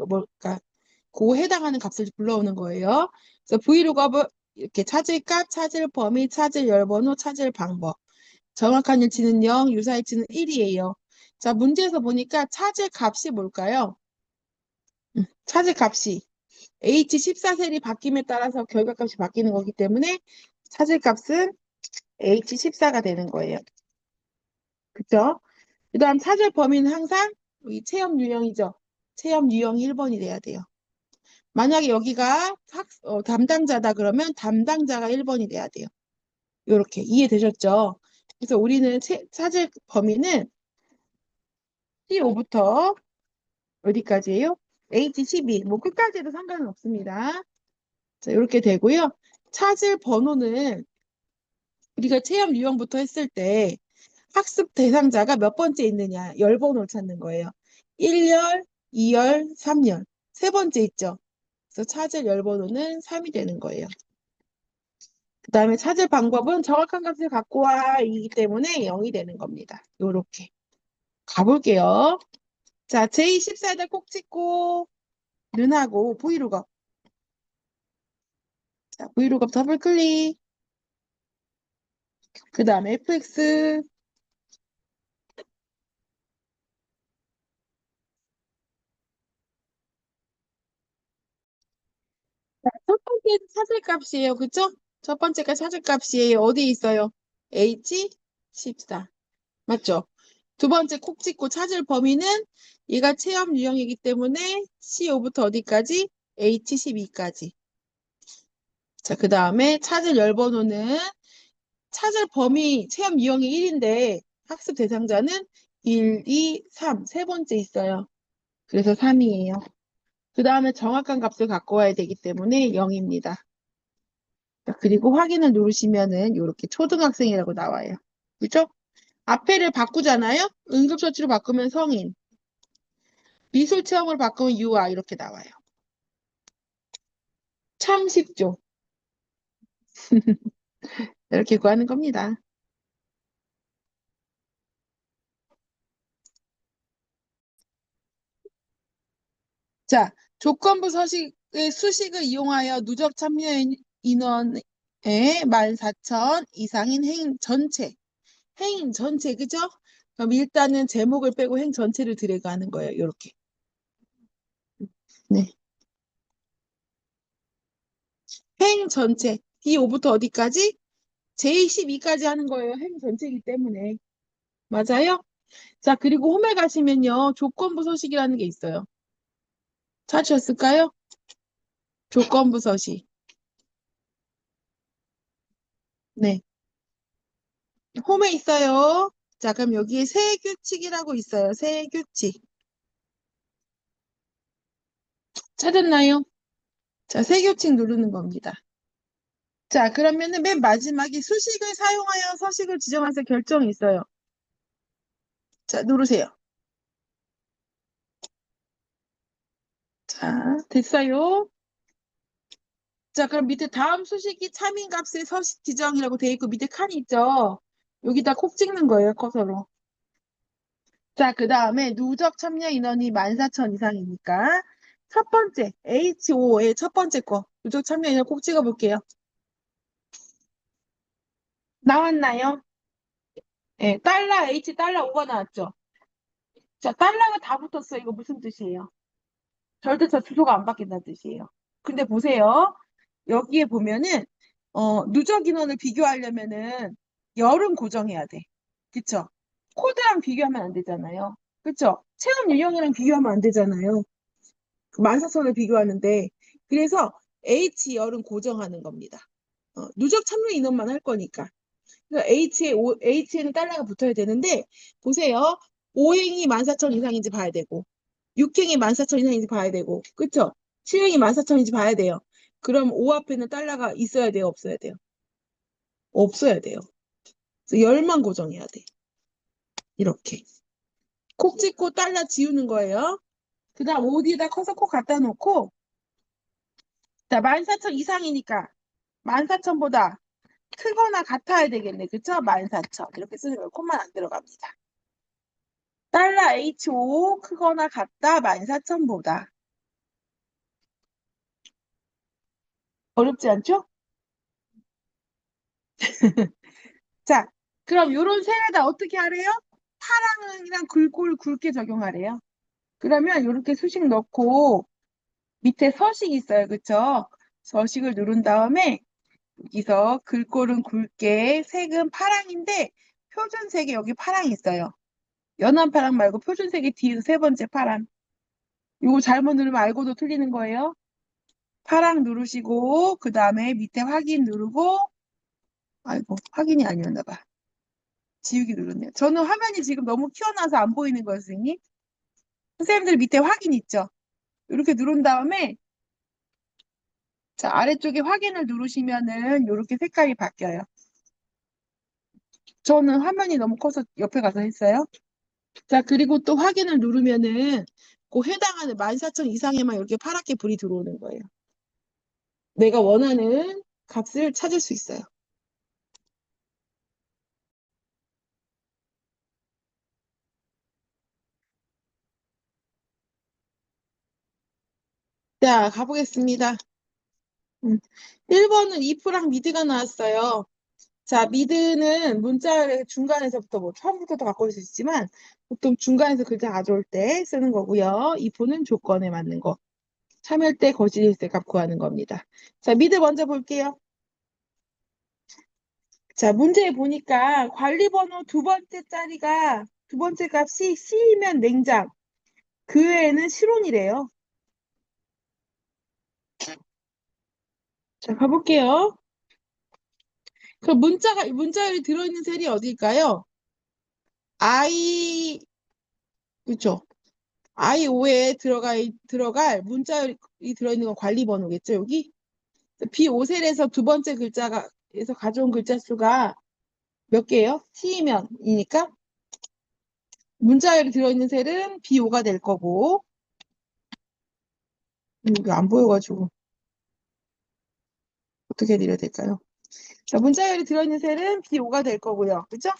뭘까? 그거 해당하는 값을 불러오는 거예요. 그래서 브이로그업을 이렇게 찾을 값, 찾을 범위, 찾을 열번호, 찾을 방법. 정확한 일치는 0, 유사일치는 1이에요. 자, 문제에서 보니까 찾을 값이 뭘까요? 찾을 값이 H14셀이 바뀜에 따라서 결과값이 바뀌는 거기 때문에 찾을 값은 H14가 되는 거예요. 그쵸? 그 다음 찾을 범위는 항상 이 체험 유형이죠. 체험 유형이 1번이 돼야 돼요. 만약에 여기가 담당자다 그러면 담당자가 1번이 돼야 돼요. 이렇게 이해되셨죠? 그래서 우리는 찾을 범위는 C5부터 어디까지예요? H12. 뭐 끝까지 해도 상관은 없습니다. 자, 이렇게 되고요. 찾을 번호는 우리가 체험 유형부터 했을 때 학습 대상자가 몇 번째 있느냐, 열번호를 찾는 거예요. 1열, 2열, 3열. 세 번째 있죠. 그래서 찾을 열번호는 3이 되는 거예요. 그 다음에 찾을 방법은 정확한 값을 갖고 와 이기 때문에 0이 되는 겁니다. 요렇게 가볼게요. 자, J14에다 꼭 찍고 눈하고 브이로그업. 자, 브이로그업 더블 클릭. 그 다음에 fx. 자, 첫 번째 찾을 값이에요. 그쵸? 첫 번째가 찾을 값이에요. 어디 있어요? H14. 맞죠? 두 번째 콕 찍고 찾을 범위는 얘가 체험 유형이기 때문에 C5부터 어디까지? H12까지. 자, 그 다음에 찾을 열번호는 찾을 범위 체험 유형이 1인데 학습 대상자는 1, 2, 3. 세 번째 있어요. 그래서 3이에요. 그 다음에 정확한 값을 갖고 와야 되기 때문에 0입니다. 그리고 확인을 누르시면은 이렇게 초등학생이라고 나와요. 그죠? 앞에를 바꾸잖아요? 응급처치로 바꾸면 성인, 미술 체험을 바꾸면 유아 이렇게 나와요. 참 쉽죠? 이렇게 구하는 겁니다. 자, 조건부 서식의 수식을 이용하여 누적 참여 인원의 14,000 이상인 행인 전체. 행인 전체, 그죠? 그럼 일단은 제목을 빼고 행 전체를 드래그 하는 거예요. 이렇게. 네. 행 전체. D5부터 어디까지? J12까지 하는 거예요. 행 전체이기 때문에. 맞아요? 자, 그리고 홈에 가시면요. 조건부 서식이라는 게 있어요. 찾으셨을까요? 조건부 서식. 네. 홈에 있어요. 자, 그럼 여기에 세규칙이라고 있어요. 세규칙. 찾았나요? 자, 세규칙 누르는 겁니다. 자, 그러면은 맨 마지막에 수식을 사용하여 서식을 지정하세요. 결정이 있어요. 자, 누르세요. 자, 됐어요. 자, 그럼 밑에 다음 수식이 참인값의 서식 지정이라고 돼 있고 밑에 칸이 있죠? 여기다 콕 찍는 거예요, 커서로. 자, 그 다음에 누적 참여 인원이 14,000 이상이니까 첫 번째 H5의 첫 번째 거 누적 참여 인원 꼭 찍어볼게요. 나왔나요? 예, 달러 H 달러 5가 나왔죠? 자, 달러가 다 붙었어요. 이거 무슨 뜻이에요? 절대차 주소가 안 바뀐다는 뜻이에요. 근데 보세요. 여기에 보면은 누적 인원을 비교하려면은 열은 고정해야 돼. 그쵸? 코드랑 비교하면 안 되잖아요. 그쵸? 체험 유형이랑 비교하면 안 되잖아요. 14,000을 비교하는데 그래서 H열은 고정하는 겁니다. 누적 참여 인원만 할 거니까. 그래서 H에는 달러가 붙어야 되는데 보세요. 5행이 14,000 이상인지 봐야 되고 6행이 14,000 이상인지 봐야 되고 그쵸? 7행이 14,000인지 봐야 돼요. 그럼 5 앞에는 달러가 있어야 돼요? 없어야 돼요? 없어야 돼요. 그래서 열만 고정해야 돼. 이렇게. 콕 찍고 달러 지우는 거예요. 그 다음 어디에다 커서 콕 갖다 놓고 자, 14,000 이상이니까 14,000보다 크거나 같아야 되겠네. 그쵸? 14,000. 이렇게 쓰는 거예요. 콤만 안 들어갑니다. 달러 H5 크거나 같다 14,000보다. 어렵지 않죠? 자, 그럼 요런 세에다 어떻게 하래요? 파랑이랑 글꼴 굵게 적용하래요. 그러면 이렇게 수식 넣고 밑에 서식 있어요. 그쵸? 서식을 누른 다음에 여기서 글꼴은 굵게 색은 파랑인데 표준색이 여기 파랑 있어요. 연한 파랑 말고 표준색이 뒤에서 세 번째 파랑. 이거 잘못 누르면 알고도 틀리는 거예요. 파랑 누르시고 그 다음에 밑에 확인 누르고 아이고 확인이 아니었나 봐. 지우기 눌렀네요. 저는 화면이 지금 너무 튀어나와서 안 보이는 거예요, 선생님. 선생님들 밑에 확인 있죠? 이렇게 누른 다음에 자, 아래쪽에 확인을 누르시면은 이렇게 색깔이 바뀌어요. 저는 화면이 너무 커서 옆에 가서 했어요. 자, 그리고 또 확인을 누르면은 그 해당하는 14,000 이상에만 이렇게 파랗게 불이 들어오는 거예요. 내가 원하는 값을 찾을 수 있어요. 자, 가보겠습니다. 1번은 if랑 미드가 나왔어요. 자, 미드는 문자의 중간에서부터 뭐 처음부터도 바꿀 수 있지만 보통 중간에서 글자 가져올 때 쓰는 거고요. if는 조건에 맞는 거. 참여할 때 거짓일세 값 구하는 겁니다. 자, 미드 먼저 볼게요. 자, 문제에 보니까 관리번호 두 번째 값이 C이면 냉장, 그 외에는 실온이래요. 자, 가볼게요. 그럼 문자열이 들어있는 셀이 어딜까요? 그쵸? I5에 들어갈 문자열이 들어있는 건 관리번호겠죠, 여기? B5셀에서 두 번째 에서 가져온 글자 수가 몇 개예요? C이면이니까 문자열이 들어있는 셀은 B5가 될 거고, 이게 안 보여가지고 어떻게 드려야 될까요? 자, 문자열이 들어있는 셀은 B5가 될 거고요. 그죠?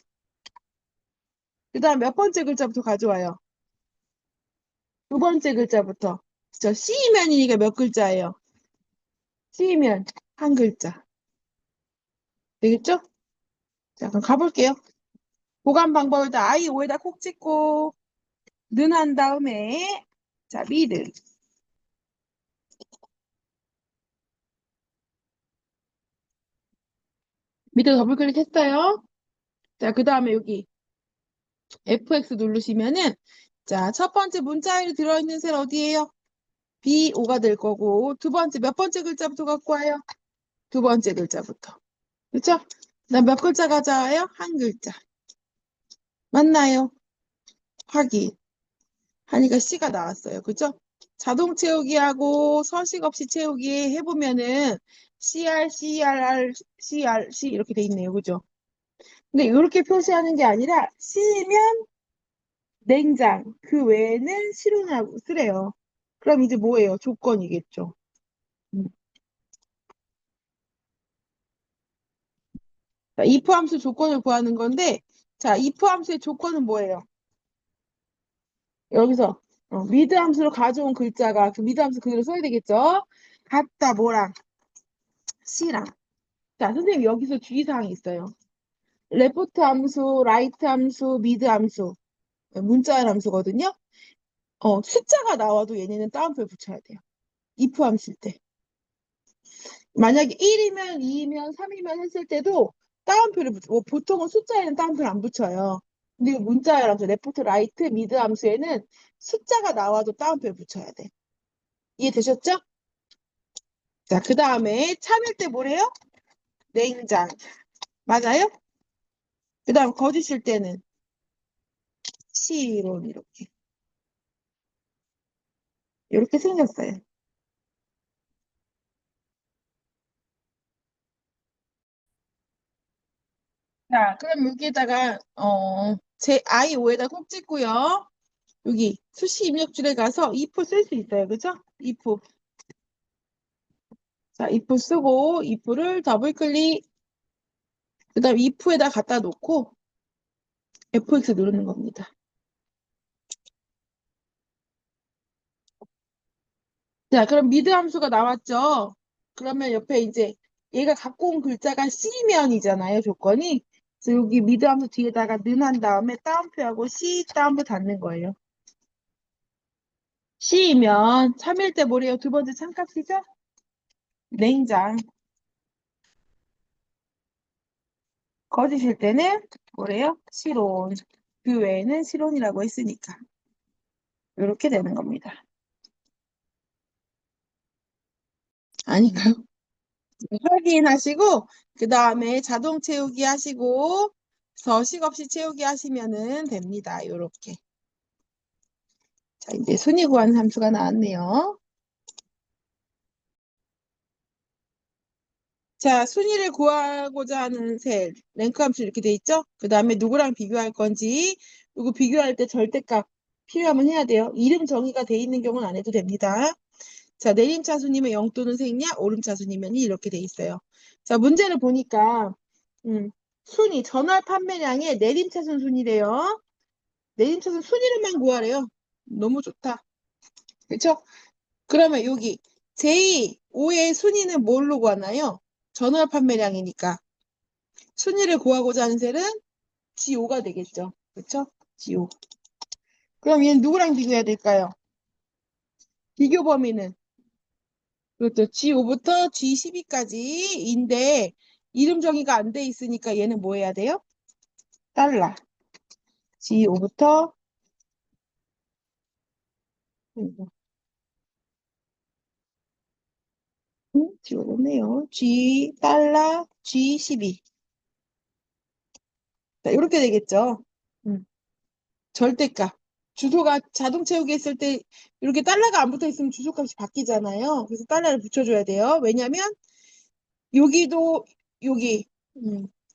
그 다음 몇 번째 글자부터 가져와요? 두 번째 글자부터. 그죠? C면이니까 몇 글자예요? C면 한 글자. 되겠죠? 자, 그럼 가볼게요. 보관 방법을 다 I5에다 콕 찍고, 는 한 다음에, 자, 미드. 미드 더블 클릭했어요. 자, 그 다음에 여기 FX 누르시면은, 자, 첫 번째 문자열이 들어있는 셀 어디예요? B5가 될 거고, 두 번째, 몇 번째 글자부터 갖고 와요? 두 번째 글자부터. 그쵸? 그다음 몇 글자 가져와요? 한 글자. 맞나요? 확인. 하니까 C가 나왔어요. 그죠? 자동 채우기하고 서식 없이 채우기 해보면은 CR, CRR, CRC 이렇게 돼 있네요. 그죠? 근데 이렇게 표시하는 게 아니라 C면 냉장, 그 외에는 실온하고 쓰래요. 그럼 이제 뭐예요? 조건이겠죠. 음. 자, if 함수 조건을 구하는 건데, 자, if 함수의 조건은 뭐예요? 여기서 미드 함수로 가져온 글자가 그 미드 함수 그대로 써야 되겠죠? 같다 뭐랑 C랑. 자, 선생님 여기서 주의사항이 있어요. 레프트 함수, 라이트 함수, 미드 함수, 문자열 함수거든요. 숫자가 나와도 얘네는 따옴표를 붙여야 돼요. if 함수일 때. 만약에 1이면 2이면 3이면 했을 때도 따옴표를 보통은 숫자에는 따옴표를 안 붙여요. 근데 이거 문자열 함수, 레프트, 라이트, 미드 함수에는 숫자가 나와도 따옴표를 붙여야 돼. 이해되셨죠? 자, 그 다음에 참일 때 뭐래요? 냉장. 맞아요? 그 다음 거짓일 때는 실온 이렇게. 이렇게 생겼어요. 자, 그럼 여기에다가 제 I5에다 꼭 찍고요. 여기 수시 입력줄에 가서 if 쓸 수 있어요. 그죠? if. 자, if 쓰고 if를 더블 클릭. 그 다음 if에다 갖다 놓고 FX 누르는 겁니다. 자, 그럼 미드 함수가 나왔죠? 그러면 옆에 이제 얘가 갖고 온 글자가 C면이잖아요, 조건이. 그래서 여기 미드함수 뒤에다가 는 한 다음에 따옴표하고 C 따옴표 닫는 거예요. C면 3일 때 뭐래요? 두 번째 참값이죠? 냉장. 거짓일 때는 뭐래요? 실온. 그 외에는 실온이라고 했으니까. 이렇게 되는 겁니다. 아닌가요? 확인하시고 그 다음에 자동 채우기 하시고 서식 없이 채우기 하시면은 됩니다. 요렇게. 자, 이제 순위 구하는 함수가 나왔네요. 자, 순위를 구하고자 하는 셀, 랭크 함수 이렇게 돼 있죠? 그 다음에 누구랑 비교할 건지, 누구 비교할 때 절대값 필요하면 해야 돼요. 이름 정의가 돼 있는 경우는 안 해도 됩니다. 자, 내림차순이면 0 또는 생략, 오름차순이면 이렇게 돼 있어요. 자, 문제를 보니까 순위, 전월 판매량의 내림차순 순위래요. 내림차순 순위를만 구하래요. 너무 좋다. 그렇죠? 그러면 여기 제5의 순위는 뭘로 구하나요? 전월 판매량이니까. 순위를 구하고자 하는 셀은 G5가 되겠죠. 그렇죠? G5. 그럼 얘는 누구랑 비교해야 될까요? 비교 범위는 그렇죠. G5부터 G12까지인데 이름 정의가 안 돼 있으니까 얘는 뭐 해야 돼요? 달러. G5부터 G5네요. G 달러 G12. 자, 이렇게 되겠죠. 음, 절대값. 주소가 자동 채우기 했을 때 이렇게 달러가 안 붙어 있으면 주소값이 바뀌잖아요. 그래서 달러를 붙여줘야 돼요. 왜냐면 여기도 여기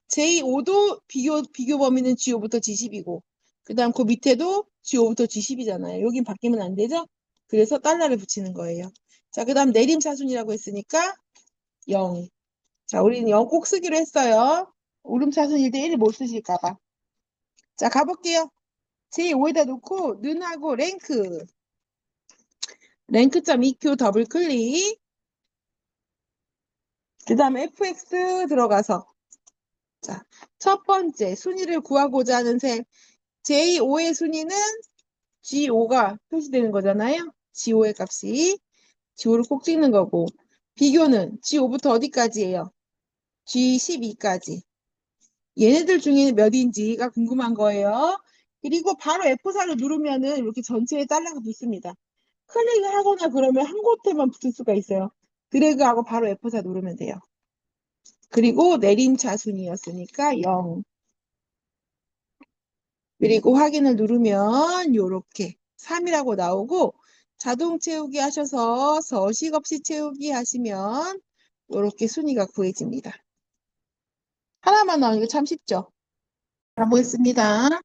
J5도 비교 범위는 G5부터 G10이고 그다음 그 밑에도 G5부터 G10이잖아요. 여긴 바뀌면 안 되죠? 그래서 달러를 붙이는 거예요. 자, 그다음 내림차순이라고 했으니까 0. 자, 우리는 0 꼭 쓰기로 했어요. 오름차순일 때 1을 못 쓰실까 봐. 자, 가볼게요. J5에다 놓고 는하고 랭크점 EQ 더블 클릭 그 다음에 fx 들어가서 자, 첫 번째 순위를 구하고자 하는 셈 J5의 순위는 G5가 표시되는 거잖아요. G5의 값이 G5를 꼭 찍는 거고 비교는 G5부터 어디까지예요? G12까지. 얘네들 중에 몇인지가 궁금한 거예요. 그리고 바로 F4를 누르면은 이렇게 전체에 달러가 붙습니다. 클릭을 하거나 그러면 한 곳에만 붙을 수가 있어요. 드래그하고 바로 F4 누르면 돼요. 그리고 내림차순이었으니까 0. 그리고 확인을 누르면 이렇게 3이라고 나오고 자동 채우기 하셔서 서식 없이 채우기 하시면 이렇게 순위가 구해집니다. 하나만 나오니까 참 쉽죠? 가보겠습니다.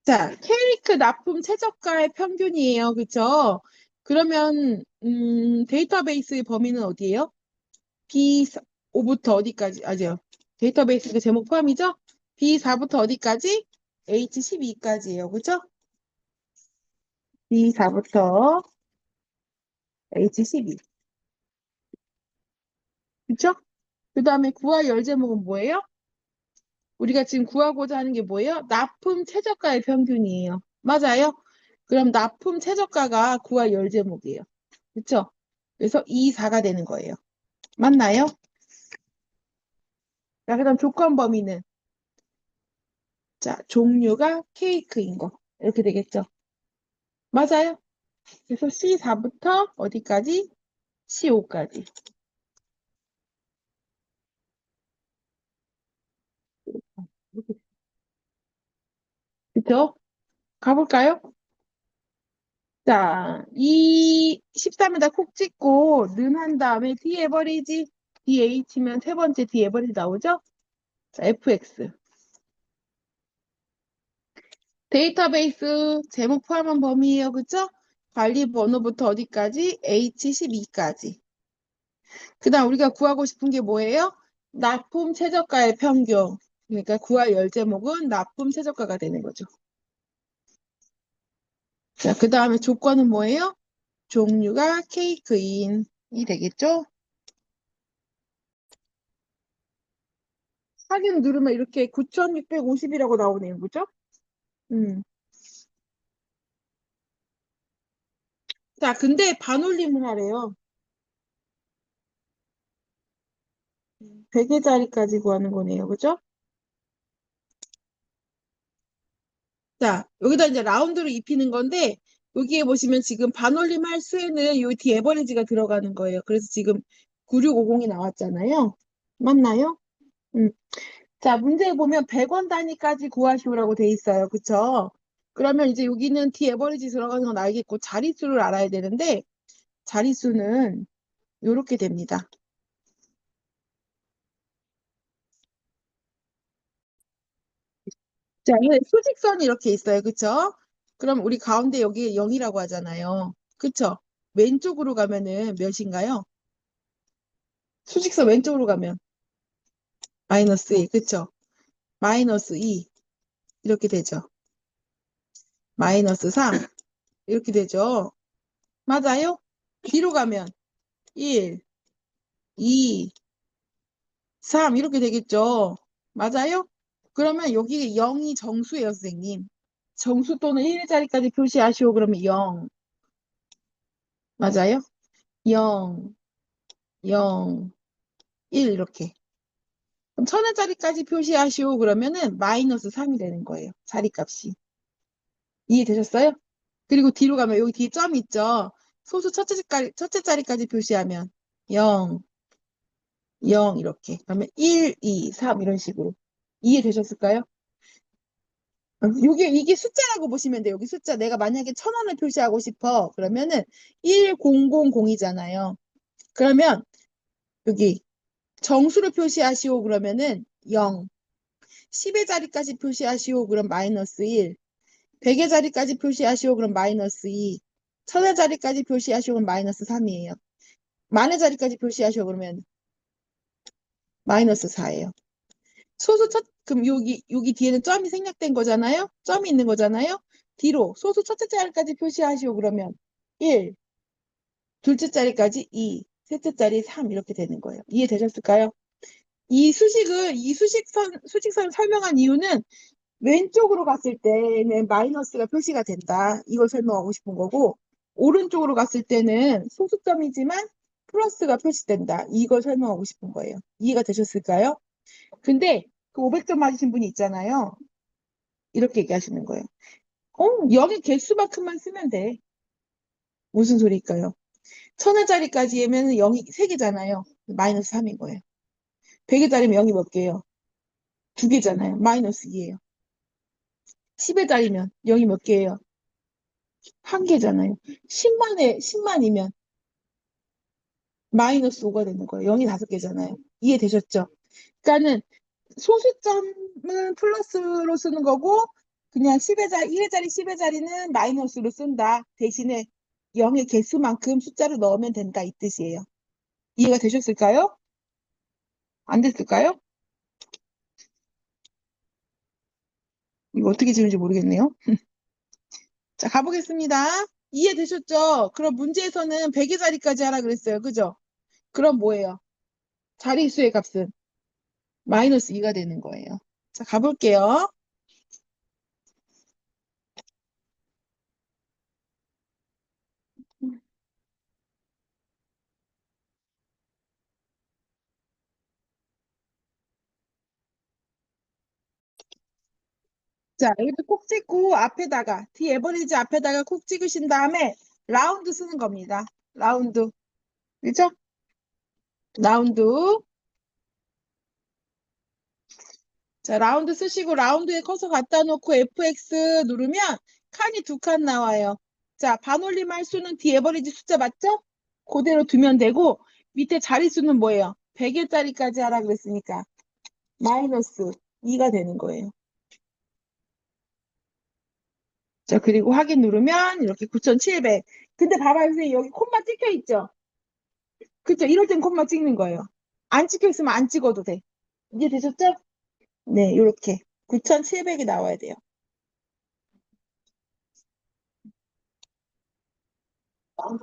자, 케이크 납품 최저가의 평균이에요. 그쵸? 그러면 데이터베이스의 범위는 어디예요? B5부터 어디까지? 아니요. 데이터베이스가 제목 포함이죠? B4부터 어디까지? H12까지예요. 그죠? B4부터 H12. 그쵸? 그 다음에 구할 열 제목은 뭐예요? 우리가 지금 구하고자 하는 게 뭐예요? 납품 최저가의 평균이에요. 맞아요? 그럼 납품 최저가가 구할 열 제목이에요. 그쵸? 그래서 2, 4가 되는 거예요. 맞나요? 자, 그다음 조건 범위는 자, 종류가 케이크인 거. 이렇게 되겠죠. 맞아요? 그래서 C4부터 어디까지? C5까지. 그쵸? 가볼까요? 자, 이 13에다 콕 찍고 는 한 다음에 D 에버리지 DH면 세 번째 D 에버리지 나오죠? 자, FX. 데이터베이스 제목 포함한 범위예요. 그쵸? 관리 번호부터 어디까지? H12까지. 그 다음 우리가 구하고 싶은 게 뭐예요? 납품 최저가의 평균. 그러니까 구할 열 제목은 납품 최저가가 되는 거죠. 자, 그 다음에 조건은 뭐예요? 종류가 케이크인이 되겠죠? 확인 누르면 이렇게 9,650이라고 나오네요. 그죠? 음. 자, 근데 반올림을 하래요. 100개짜리까지 구하는 거네요. 그죠? 자, 여기다 이제 라운드로 입히는 건데, 여기에 보시면 지금 반올림 할 수에는 요 뒤 에버리지가 들어가는 거예요. 그래서 지금 9650이 나왔잖아요. 맞나요? 음. 자, 문제에 보면 100원 단위까지 구하시오라고 돼 있어요. 그쵸? 그러면 이제 여기는 뒤 에버리지 들어가는 건 알겠고, 자릿수를 알아야 되는데, 자릿수는 요렇게 됩니다. 자, 이 수직선이 이렇게 있어요. 그쵸? 그럼 우리 가운데 여기 0이라고 하잖아요. 그쵸? 왼쪽으로 가면은 몇인가요? 수직선 왼쪽으로 가면 마이너스 1, 그쵸? 마이너스 2, 이렇게 되죠. 마이너스 3, 이렇게 되죠. 맞아요? 뒤로 가면 1, 2, 3, 이렇게 되겠죠. 맞아요? 그러면 여기 0이 정수예요, 선생님. 정수 또는 1자리까지 표시하시오. 그러면 0. 맞아요? 0, 0, 1 이렇게. 그럼 1000원짜리까지 표시하시오. 그러면은 마이너스 3이 되는 거예요. 자리값이. 이해되셨어요? 그리고 뒤로 가면 여기 뒤에 점 있죠? 소수 첫째 자리까지 표시하면 0, 0 이렇게. 그러면 1, 2, 3 이런 식으로. 이해되셨을까요? 이게 숫자라고 보시면 돼요. 여기 숫자. 내가 만약에 1000원을 표시하고 싶어. 그러면은 1000이잖아요. 그러면 여기 정수를 표시하시오. 그러면은 0. 10의 자리까지 표시하시오. 그럼 마이너스 1. 100의 자리까지 표시하시오. 그럼 마이너스 2. 1000의 자리까지 표시하시오. 그럼 마이너스 3이에요. 만의 자리까지 표시하시오. 그러면 마이너스 4예요. 그럼 여기 뒤에는 점이 생략된 거잖아요? 점이 있는 거잖아요? 뒤로 소수 첫째 자리까지 표시하시오. 그러면 1, 둘째 자리까지 2, 셋째 자리 3 이렇게 되는 거예요. 이해되셨을까요? 수직선 설명한 이유는 왼쪽으로 갔을 때는 마이너스가 표시가 된다. 이걸 설명하고 싶은 거고, 오른쪽으로 갔을 때는 소수점이지만 플러스가 표시된다. 이걸 설명하고 싶은 거예요. 이해가 되셨을까요? 근데 그 500점 맞으신 분이 있잖아요. 이렇게 얘기하시는 거예요. 여기 개수만큼만 쓰면 돼. 무슨 소리일까요? 1000원짜리까지 하면 0이 3개잖아요. 마이너스 3인 거예요. 100원짜리면 0이 몇 개예요? 2개잖아요. 마이너스 2예요. 10원짜리면 0이 몇 개예요? 1개잖아요. 10만이면 마이너스 5가 되는 거예요. 0이 5개잖아요. 이해되셨죠? 그러니까는 소수점은 플러스로 쓰는 거고, 그냥 1회짜리 10회짜리는 마이너스로 쓴다. 대신에 0의 개수만큼 숫자를 넣으면 된다. 이 뜻이에요. 이해가 되셨을까요? 안 됐을까요? 이거 어떻게 지는지 모르겠네요. 자, 가보겠습니다. 이해되셨죠? 그럼 문제에서는 100의 자리까지 하라 그랬어요. 그죠? 그럼 뭐예요? 자리수의 값은 마이너스 2가 되는 거예요. 자, 가볼게요. 자, 여기도 콕 찍고 앞에다가 D 에버리지 앞에다가 콕 찍으신 다음에 라운드 쓰는 겁니다. 라운드. 그죠? 라운드. 자, 라운드 쓰시고 라운드에 커서 갖다 놓고 FX 누르면 칸이 2칸 나와요. 자, 반올림 할 수는 D 에버리지 숫자 맞죠? 그대로 두면 되고 밑에 자릿수는 뭐예요? 100일짜리까지 하라 그랬으니까 마이너스 2가 되는 거예요. 자, 그리고 확인 누르면 이렇게 9,700. 근데 봐봐요, 선생님. 여기 콤마 찍혀 있죠? 그쵸? 이럴 땐 콤마 찍는 거예요. 안 찍혀 있으면 안 찍어도 돼. 이제 되셨죠? 네, 이렇게. 9,700이 나와야 돼요.